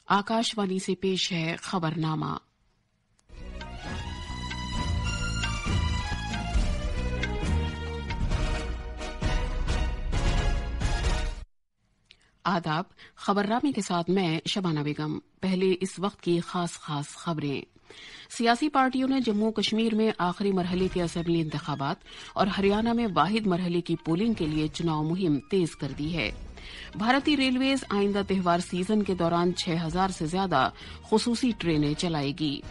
आकाशवाणी से पेश है खबरनामा। आदाब। खबरनामे के साथ मैं शबाना बेगम। पहले इस वक्त की खास खबरें। सियासी पार्टियों ने जम्मू कश्मीर में आखिरी मरहले के असेंबली इंतखाबात और हरियाणा में वाहिद मरहले की पोलिंग के लिए चुनाव मुहिम तेज कर दी है। भारतीय रेलवेज आइंदा त्योहार सीजन के दौरान 6000 से ज्यादा खुसूसी ट्रेनें चलाएगी।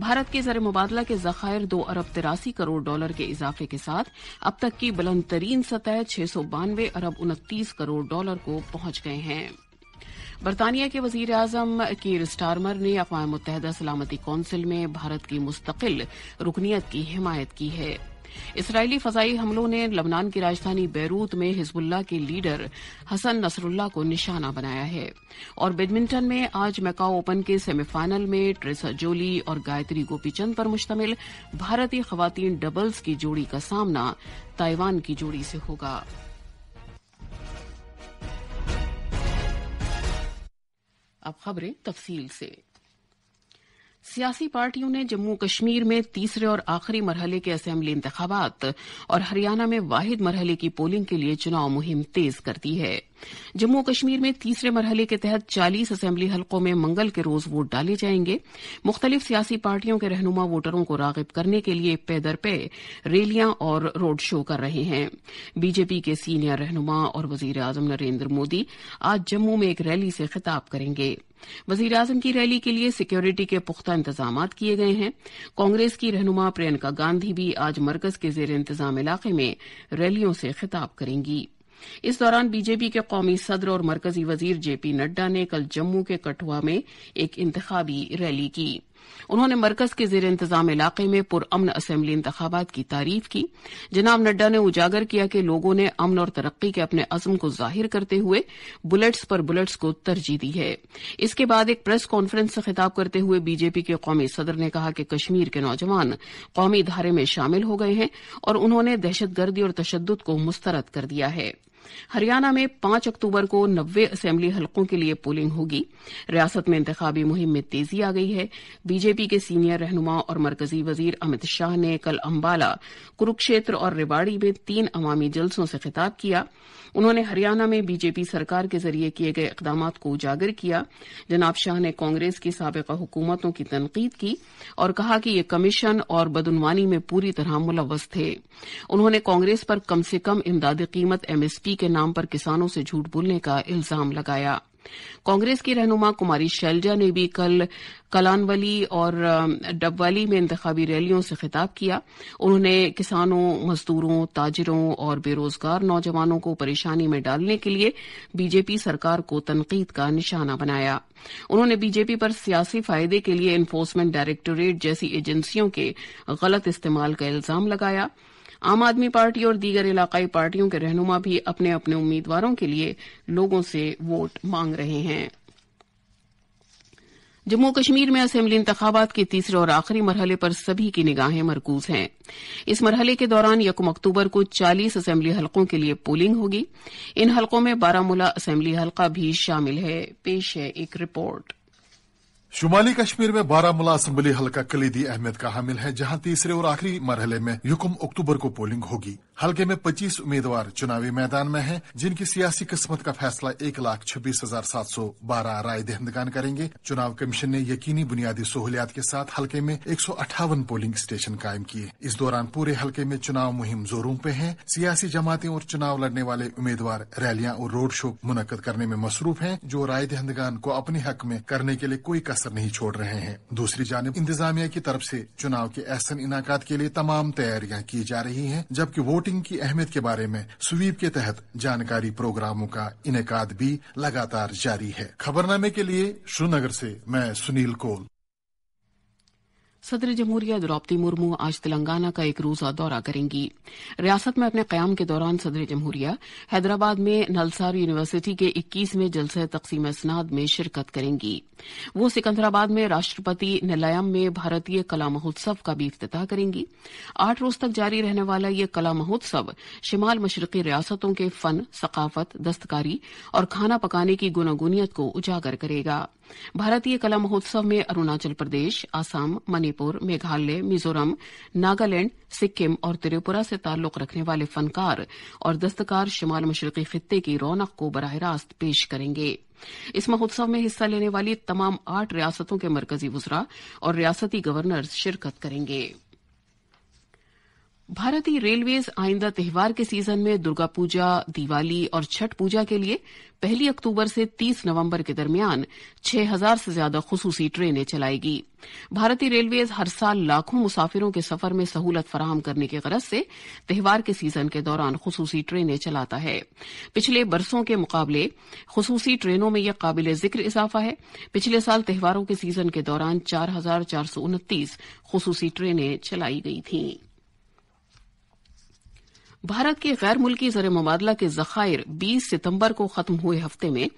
भारत के ज़र मुबादला के ज़खायर 2 अरब 83 करोड़ डॉलर के इजाफे के साथ अब तक की बुलंद तरीन सतह 692 अरब 29 करोड़ डॉलर को पहुंच गए हैं। बरतानिया के वजीर आजम कीर स्टारमर ने अक़वाम मुत्तहिदा सलामती कौंसिल में भारत की मुस्तकिल रुकनियत की हिमायत की है। इसराइली फजाई हमलों ने लबनान की राजधानी बैरूत में हिजबुल्लाह के लीडर हसन नसरुल्लाह को निशाना बनाया है। और बैडमिंटन में आज मैकाओ ओपन के सेमीफाइनल में ट्रेसा जोली और गायत्री गोपीचंद पर मुश्तमिल भारतीय खवातीन डबल्स की जोड़ी का सामना ताइवान की जोड़ी से होगा। अब खबरें तफसील से। सियासी पार्टियों ने जम्मू कश्मीर में तीसरे और आखिरी मरहले के असेंबली इंतखाबात और हरियाणा में वाहिद मरहले की पोलिंग के लिए चुनाव मुहिम तेज कर दी है। जम्मू कश्मीर में तीसरे मरहले के तहत 40 असेंबली हलकों में मंगल के रोज वोट डाले जाएंगे। मुख्तलिफ सियासी पार्टियों के रहनुमा वोटरों को रागिब करने के लिए पे दर पे रैलियां और रोड शो कर रहे हैं। बीजेपी के सीनियर रहनुमा और वजीर आजम नरेंद्र मोदी आज जम्मू में एक रैली से खिताब करेंगे। वजीर आजम की रैली के लिए सिक्योरिटी के पुख्ता इंतजामात किए गए हैं। कांग्रेस की रहनुमा प्रियंका गांधी भी आज मरकज के जेर इंतजाम इलाके में रैलियों से खिताब करेंगी। इस दौरान बीजेपी के कौमी सदर और मरकजी वजीर जेपी नड्डा ने कल जम्मू के कठुआ में एक इंतखाबी रैली की। उन्होंने मरकज के जेर इंतजाम इलाके में पुरअमन असेंबली इंतखाबात की तारीफ की। जनाब नड्डा ने उजागर किया कि लोगों ने अमन और तरक्की के अपने अज़्म को जाहिर करते हुए बुलेट्स पर बुलेट्स को तरजीह दी है। इसके बाद एक प्रेस कॉन्फ्रेंस से खिताब करते हुए बीजेपी के कौमी सदर ने कहा कि कश्मीर के नौजवान कौमी धारे में शामिल हो गए हैं और उन्होंने दहशतगर्दी और तशद्दुद को मुस्तरद कर दिया है। हरियाणा में 5 अक्टूबर को 90 असेंबली हलकों के लिए पोलिंग होगी। रियासत में इंतखाबी मुहिम में तेजी आ गई है। बीजेपी के सीनियर रहनुमा और मरकजी वजीर अमित शाह ने कल अंबाला, कुरुक्षेत्र और रेवाड़ी में 3 अवामी जलसों से खिताब किया। उन्होंने हरियाणा में बीजेपी सरकार के जरिए किए गए इकदामात को उजागर किया। जनाब शाह ने कांग्रेस की साबिका हुकूमतों की तनकीद की और कहा कि ये कमीशन और बदउनवानी में पूरी तरह मुलव्वस थे। उन्होंने कांग्रेस पर कम से कम इमदादी कीमत एमएसपी के नाम पर किसानों से झूठ बोलने का इल्जाम लगाया। कांग्रेस की रहनुमा कुमारी शैलजा ने भी कल कलानवली और डबवाली में इंतखाबी रैलियों से खिताब किया। उन्होंने किसानों, मजदूरों, ताजिरों और बेरोजगार नौजवानों को परेशानी में डालने के लिए बीजेपी सरकार को तनकीद का निशाना बनाया। उन्होंने बीजेपी पर सियासी फायदे के लिए एनफोर्समेंट डायरेक्टोरेट जैसी एजेंसियों के गलत इस्तेमाल का इल्जाम लगाया। आम आदमी पार्टी और दीगर इलाकाई पार्टियों के रहनुमा भी अपने अपने उम्मीदवारों के लिए लोगों से वोट मांग रहे हैं। जम्मू कश्मीर में असेंबली इंतखाबात के तीसरे और आखिरी मरहले पर सभी की निगाहें मरकूज हैं। इस मरहले के दौरान 1 अक्टूबर को 40 असेंबली हलकों के लिए पोलिंग होगी। इन हलकों में बारामूला असेंबली हलका भी शामिल है। पेश है एक रिपोर्ट। शुमाली कश्मीर में बारामूला असेंबली हलका कलीदी अहमियत का हामिल है, जहां तीसरे और आखिरी मरहले में 1 अक्टूबर को पोलिंग होगी। हलके में 25 उम्मीदवार चुनावी मैदान में हैं, जिनकी सियासी किस्मत का फैसला 1,26,712 राय दहिंदगान करेंगे। चुनाव कमीशन ने यकीनी बुनियादी सहूलियात के साथ हलके में 158 पोलिंग स्टेशन कायम किए। इस दौरान पूरे हलके में चुनाव मुहिम जोरों पे है। सियासी जमातें और चुनाव लड़ने वाले उम्मीदवार रैलियां और रोड शो मुनक्कद करने में मसरूफ हैं, जो राय दहिंदगान को अपने हक में करने के लिए कोई कसर नहीं छोड़ रहे हैं। दूसरी जानिब इंतजामिया की तरफ से चुनाव के एहसन इनाकात के लिए तमाम तैयारियां की जा रही हैं, जबकि वोटिंग की अहमियत के बारे में स्वीप के तहत जानकारी प्रोग्रामों का इनेकाद भी लगातार जारी है। खबरनामे के लिए श्रीनगर से मैं सुनील कोल। सदर जमहूरिया द्रौपदी मुर्मू आज तेलंगाना का एक रोजा दौरा करेंगी। रियासत में अपने कयाम के दौरान सदर जमहूरिया हैदराबाद में नलसार यूनिवर्सिटी के 21वें जलसे तकसीम असनाद में शिरकत करेंगी। वो सिकंदराबाद में राष्ट्रपति निलयम में भारतीय कला महोत्सव का भी इफ्तिताह करेंगी। 8 रोज तक जारी रहने वाला ये कला महोत्सव शिमाल मशरकी रियासतों के फन, सकाफत, दस्तकारी और खाना पकाने की गुनागुनियत को उजागर करेगा। भारतीय कला महोत्सव में अरुणाचल प्रदेश, असम, मणिपुर, मेघालय, मिजोरम, नागालैंड, सिक्किम और त्रिपुरा से ताल्लुक रखने वाले फनकार और दस्तकार शिमाल मशरकी खित्ते की रौनक को बराह रास्त पेश करेंगे। इस महोत्सव में हिस्सा लेने वाली तमाम 8 रियासतों के मरकजी वुज़रा और रियासती गवर्नर्स शिरकत करेंगे। भारतीय रेलवेज आइंदा त्योहार के सीजन में दुर्गा पूजा, दिवाली और छठ पूजा के लिए 1 अक्टूबर से 30 नवंबर के दरमियान 6000 से ज्यादा खुसूसी ट्रेनें चलाएगी। भारतीय रेलवेज हर साल लाखों मुसाफिरों के सफर में सहूलत फराहम करने की गरज से त्योहार के सीजन के दौरान खुसूसी ट्रेनें चलाता है। पिछले बरसों के मुकाबले खुसूसी ट्रेनों में यह काबिल जिक्र इजाफा है। पिछले साल त्योहारों के सीजन के दौरान 4429 खुसूसी ट्रेनें चलाई गई थीं। भारत के गैर मुल्की ज़र मुबादला के ज़खायर 20 सितंबर को खत्म हुए हफ्ते में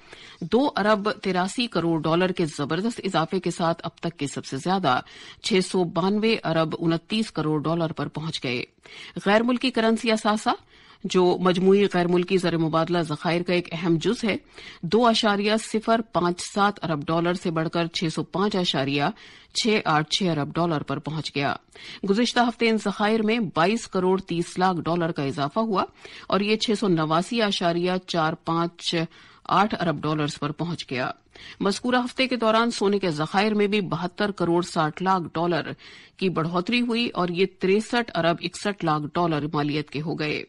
2 अरब 83 करोड़ डॉलर के जबरदस्त इजाफे के साथ अब तक के सबसे ज्यादा 692 अरब 29 करोड़ डॉलर पर पहुंच गए। गैर मुल्की करेंसी असासा, जो मजमूई गैर मुल्की ज़र मुबादला ज़खायर का एक अहम जुज है, 2.057 अरब डॉलर से बढ़कर 605.686 अरब डॉलर पर पहुंच गया। गुज़िश्ता हफ्ते इन ज़खायर में 22 करोड़ 30 लाख डॉलर का इजाफा हुआ और ये 689.458 अरब डॉलर्स पर पहुंच गया। मज़कूरा हफ्ते के दौरान सोने के ज़खायर में भी 72 करोड़ 60 लाख डॉलर की बढ़ोतरी हुई और ये 63 अरब 61 लाख डॉलर मालियत के हो गए।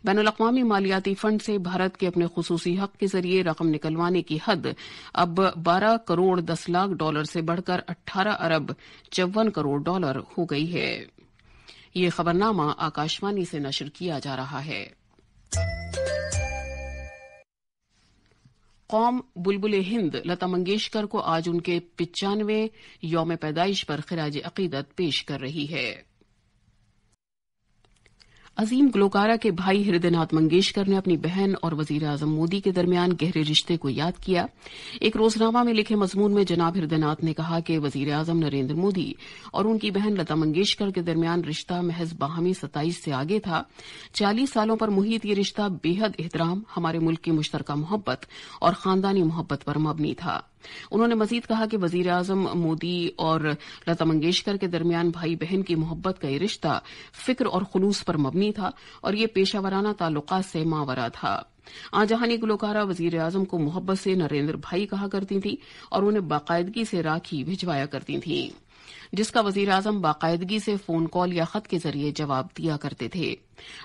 बैनुल-अक़वामी मालियाती फंड से भारत के अपने खुसूसी हक के जरिए रकम निकलवाने की हद अब 12 करोड़ 10 लाख डॉलर से बढ़कर 18 अरब 54 करोड़ डॉलर हो गई है। ये खबरनामा आकाशवाणी से नशर किया जा रहा है। कौम बुलबुल हिंद लता मंगेशकर को आज उनके 95वें यौम पैदाइश पर खिराज अकीदत पेश कर रही है। अजीम गुलकारा के भाई हृदयनाथ मंगेशकर ने अपनी बहन और वजीर आजम मोदी के दरमियान गहरे रिश्ते को याद किया। एक रोजनामा में लिखे मजमून में जनाब हृदयनाथ ने कहा कि वजीर आजम नरेंद्र मोदी और उनकी बहन लता मंगेशकर के दरमियान रिश्ता महज बाहमी सताइश से आगे था। 40 सालों पर मुहित ये रिश्ता बेहद एहतराम, हमारे मुल्क की मुश्तरका मोहब्बत और खानदानी मोहब्बत पर मबनी था। उन्होंने मजीद कहा कि वजीर आजम मोदी और लता मंगेशकर के दरमियान भाई बहन की मोहब्बत का ये रिश्ता फिक्र और खुलूस पर मबनी था और ये पेशावराना ताल्लुकात से मावरा था। आजहानी गुलकारा वजीर आजम को मोहब्बत से नरेंद्र भाई कहा करती थी और उन्हें बाकायदगी से राखी भिजवाया करती थी, जिसका वजीर आजम बाकायदगी से फोन कॉल या खत के जरिए जवाब दिया करते थे।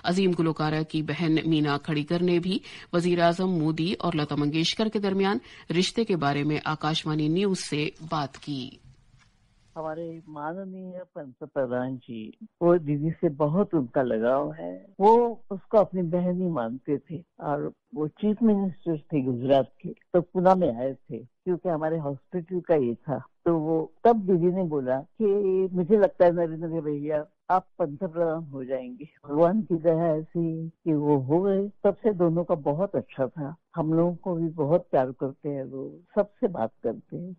अजीम गुलकारा की बहन मीना खड़ीकर ने भी वजीर आजम मोदी और लता मंगेशकर के दरमियान रिश्ते के बारे में आकाशवाणी न्यूज से बात की। हमारे माननीय पंतप्रधान जी, वो दीदी से बहुत उनका लगाव है। वो उसको अपनी बहन ही मानते थे और वो चीफ मिनिस्टर थे गुजरात के, तो पुणे में आए थे क्योंकि हमारे हॉस्पिटल का ये था। तो वो तब दीदी ने बोला कि मुझे लगता है नरेंद्र भैया आप पंतप्रधान हो जाएंगे। भगवान की दया ऐसी कि वो हो गए। तब से दोनों का बहुत अच्छा था। हम लोगों को भी बहुत प्यार करते हैं, वो सबसे बात करते हैं।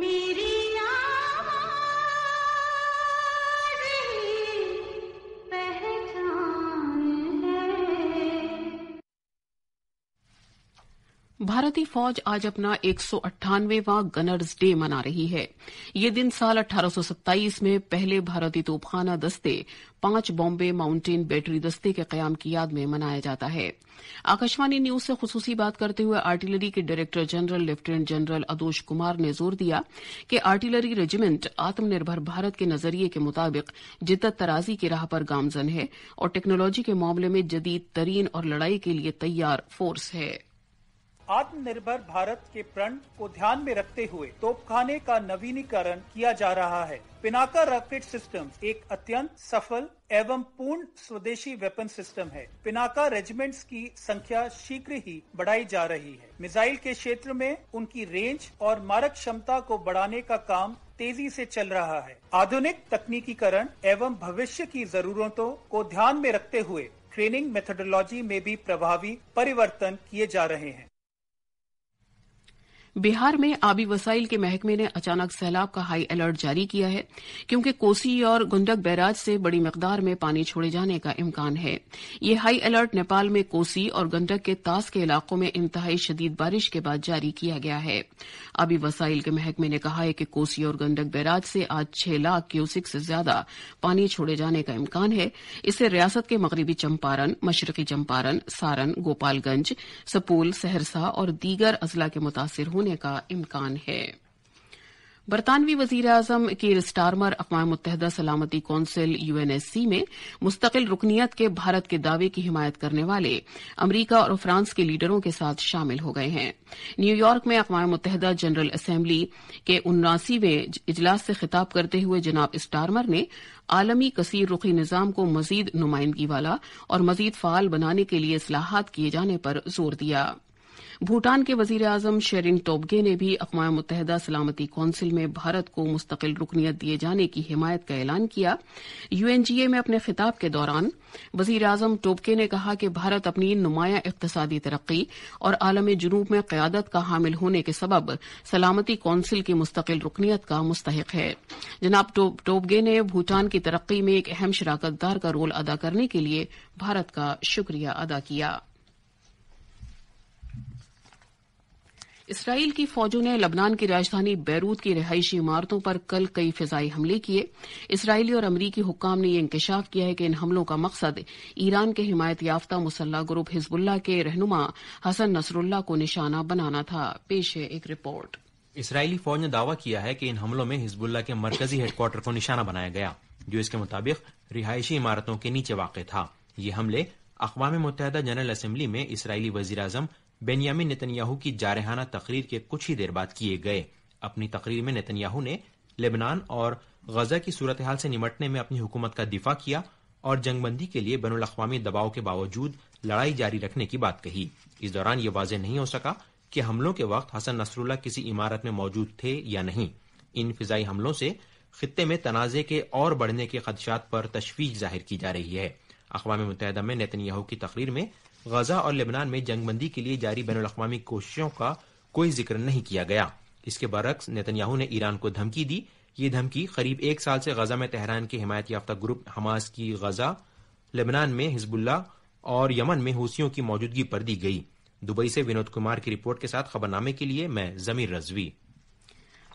मेरी भारतीय फौज आज अपना 198वां गनर्स डे मना रही है। ये दिन साल 1827 में पहले भारतीय तोपखाना दस्ते 5 बॉम्बे माउंटेन बैटरी दस्ते के कयाम की याद में मनाया जाता है। आकाशवाणी न्यूज से खुसूसी बात करते हुए आर्टिलरी के director general lieutenant general Adosh Kumar ने जोर दिया कि आर्टिलरी रेजिमेंट आत्मनिर्भर भारत के नजरिए के मुताबिक जिद्दत तराजी की राह पर गामजन है और टेक्नोलॉजी के मामले में जदीद तरीन और लड़ाई के लिए तैयार फोर्स है। आत्मनिर्भर भारत के प्रण को ध्यान में रखते हुए तोपखाने का नवीनीकरण किया जा रहा है। पिनाका रॉकेट सिस्टम एक अत्यंत सफल एवं पूर्ण स्वदेशी वेपन सिस्टम है। पिनाका रेजिमेंट्स की संख्या शीघ्र ही बढ़ाई जा रही है। मिसाइल के क्षेत्र में उनकी रेंज और मारक क्षमता को बढ़ाने का काम तेजी से चल रहा है। आधुनिक तकनीकीकरण एवं भविष्य की जरूरतों को ध्यान में रखते हुए ट्रेनिंग मेथोडोलॉजी में भी प्रभावी परिवर्तन किए जा रहे हैं। बिहार में आबी वसाइल के महकमे ने अचानक सैलाब का हाई अलर्ट जारी किया है क्योंकि कोसी और गंडक बैराज से बड़ी मिकदार में पानी छोड़े जाने का इम्कान है। ये हाई अलर्ट नेपाल में कोसी और गंडक के तास के इलाकों में इंतहाई शदीद बारिश के बाद जारी किया गया है। आबी वसाइल के महकमे ने कहा है कि कोसी और गंडक बैराज से आज 6 लाख क्यूसिक से ज्यादा पानी छोड़े जाने का इम्कान है। इससे रियासत के मगरबी चंपारण, मशरकी चंपारण, सारण, गोपालगंज, सपूल, सहरसा और दीगर अजला के मुतासिर होने का इम्कान है। बरतानवी वजीर आजम कीर स्टारमर अक़वाम मुत्तहिदा सलामती कौंसिल यूएनएससी में मुस्तकिल रुकनियत के भारत के दावे की हिमायत करने वाले अमरीका और फ्रांस के लीडरों के साथ शामिल हो गए हैं। न्यूयॉर्क में अक़वाम मुत्तहिदा जनरल असेंबली के 79वें इजलास से खिताब करते हुए जनाब स्टारमर ने आलमी कसीर रुखी निज़ाम को मजीद नुमाइंदगी वाला और मजीद फाल बनाने के लिए इस्लाहात किए जाने पर जोर दिया। भूटान के वजीर आजम शेरिंग टोब्गे ने भी अक़वाम मुत्तहिदा सलामती कौंसिल में भारत को मुस्तकिल रुकनियत दिए जाने की हिमायत का ऐलान किया। यूएनजीए में अपने खिताब के दौरान वजीर आजम टोब्गे ने कहा कि भारत अपनी नुमाया इक़्तिसादी तरक्की और आलम जुनूब में क़यादत का हामिल होने के सबब सलामती कौंसिल की मुस्तकिल रुकनियत का मुस्तहिक है। जनाब टोब्गे ने भूटान की तरक्की में एक अहम शराकतदार का रोल अदा करने के लिए भारत का शुक्रिया अदा किया। इसराइल की फौजों ने लबनान की राजधानी बैरूत की रिहायशी इमारतों पर कल कई फिजाई हमले किए। इसराइली और अमरीकी हुक्काम ने यह इंकशाफ किया है कि इन हमलों का मकसद ईरान के हिमायत याफ्ता मुसल्लह ग्रुप हिजबुल्लाह के रहनुमा हसन नसरुल्लाह को निशाना बनाना था। पेश है एक रिपोर्ट। इसराइली फौज ने दावा किया है कि इन हमलों में हिजबुल्लाह के मरकजी हेडक्वार्टर को निशाना बनाया गया, जो इसके मुताबिक रिहायशी इमारतों के नीचे वाक़ था। ये हमले अक़वाम मुत्तहिदा जनरल असेंबली में इसराइली वज़ीर आज़म बेंयामिन नेतन्याहू की जारहाना तकरीर के कुछ ही देर बाद किए गए। अपनी तकरीर में नेतन्याहू ने लेबनान और गजा की सूरत हाल से निमटने में अपनी हुकूमत का दिफा किया और जंगबंदी के लिए बैनुल अक़वामी दबाव के बावजूद लड़ाई जारी रखने की बात कही। इस दौरान ये वाज़ेह नहीं हो सका कि हमलों के वक्त हसन नसरुल्लाह किसी इमारत में मौजूद थे या नहीं। इन फिजाई हमलों से खित्ते में तनाज़े के और बढ़ने के खदशात पर तशवीश जाहिर की जा रही है। अक़वाम मुत्तहिदा में नेतन्याहू की तकरीर में गजा और लेबनान में जंगबंदी के लिए जारी बैनुल अक़वामी कोशिशों का कोई जिक्र नहीं किया गया। इसके बरक्स नेतन्याहू ने ईरान को धमकी दी। ये धमकी करीब 1 साल से गजा में तेहरान के हिमायत याफ्ता ग्रुप हमास की गजा, लेबनान में हिजबुल्लाह और यमन में हूसियों की मौजूदगी पर दी गई। दुबई से विनोद कुमार की रिपोर्ट के साथ खबरनामे के लिए मैं जमीर रजवी।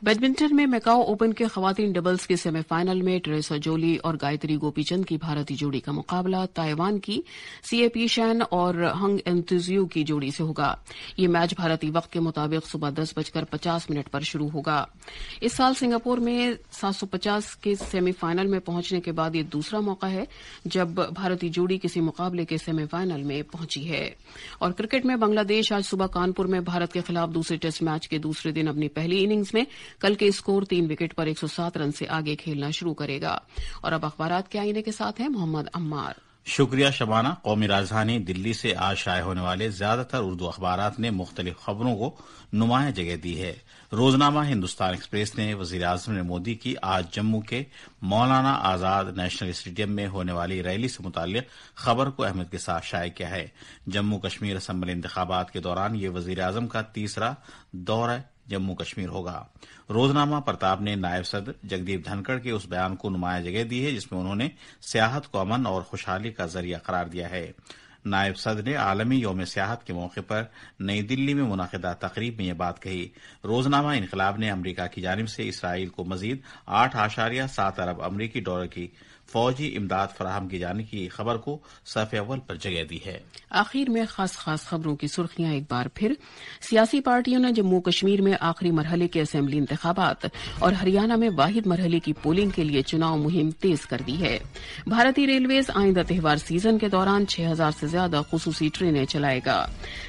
बैडमिंटन में मैकाओ ओपन के खवातीन डबल्स के सेमीफाइनल में टेरेसा जोली और गायत्री गोपीचंद की भारतीय जोड़ी का मुकाबला ताइवान की सीएपी शैन और हंग एंतुजियो की जोड़ी से होगा। ये मैच भारतीय वक्त के मुताबिक सुबह 10:50 पर शुरू होगा। इस साल सिंगापुर में 750 के सेमीफाइनल में पहुंचने के बाद ये दूसरा मौका है जब भारतीय जोड़ी किसी मुकाबले के सेमीफाइनल में पहुंची है। और क्रिकेट में बांग्लादेश आज सुबह कानपुर में भारत के खिलाफ दूसरे टेस्ट मैच के दूसरे दिन अपनी पहली इनिंग्स में कल के स्कोर 3 विकेट पर 107 रन से आगे खेलना शुरू करेगा। और अब अखबारात के आईने के साथ हैं मोहम्मद अम्मार। शुक्रिया शबाना। कौमी राजधानी दिल्ली से आज शाये होने वाले ज्यादातर उर्दू अखबारात ने मुख्तलिफ खबरों को नुमाया जगह दी है। रोजनामा हिंदुस्तान एक्सप्रेस ने वजीर आजम ने मोदी की आज जम्मू के मौलाना आजाद नेशनल स्टेडियम में होने वाली रैली से मुताल्लिक खबर को अहमियत के साथ शाये किया है। जम्मू कश्मीर असम्बली इंतखाबात के दौरान ये वजीर आजम का तीसरा दौरा जम्मू कश्मीर होगा। रोजनामा प्रताप ने नायब सदर जगदीप धनखड़ के उस बयान को नुमाया जगह दी है जिसमें उन्होंने सियाहत को अमन और खुशहाली का जरिया करार दिया है। नायब सदर ने आलमी यौम सियाहत के मौके पर नई दिल्ली में मुनाकिदा तकरीब में यह बात कही। रोजनामा इनकलाब ने अमरीका की जानिब से इसराइल को मजीद 8.7 अरब अमरीकी डॉलर की फौजी इमदाद फराहम किए जाने की खबर को सफ़े अव्वल पर जगह दी है। आखिर में खास खबरों की सुर्खियां एक बार फिर। सियासी पार्टियों ने जम्मू कश्मीर में आखिरी मरहले के असेंबली इंतखाबात और हरियाणा में वाहिद मरहले की पोलिंग के लिए चुनाव मुहिम तेज कर दी है। भारतीय रेलवेज आइंदा त्यौहार सीजन के दौरान 6000 से ज्यादा खुसूसी ट्रेनें चलाएगा।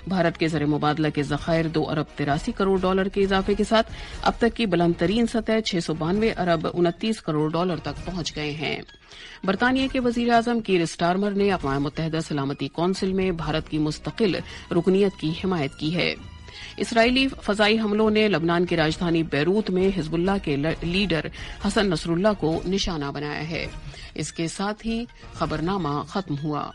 भारत के ज़र मुबादला के ज़खायर 2 अरब 83 करोड़ डॉलर के इजाफे के साथ अब तक की बुलंद तरीन सतह 692 अरब 29 करोड़ डॉलर तक पहुंच गए हैं। बरतानिया के वजीर आजम कीर स्टारमर ने अक़वाम मुत्तहिदा सलामती कौंसिल में भारत की मुस्तकिल रुकनियत की हिमायत की है। इसराइली फजाई हमलों ने लबनान की राजधानी बैरूत में हिजबुल्लाह के लीडर हसन नसरुल्लाह को निशाना बनाया है। इसके साथ ही खबरनामा खत्म हुआ।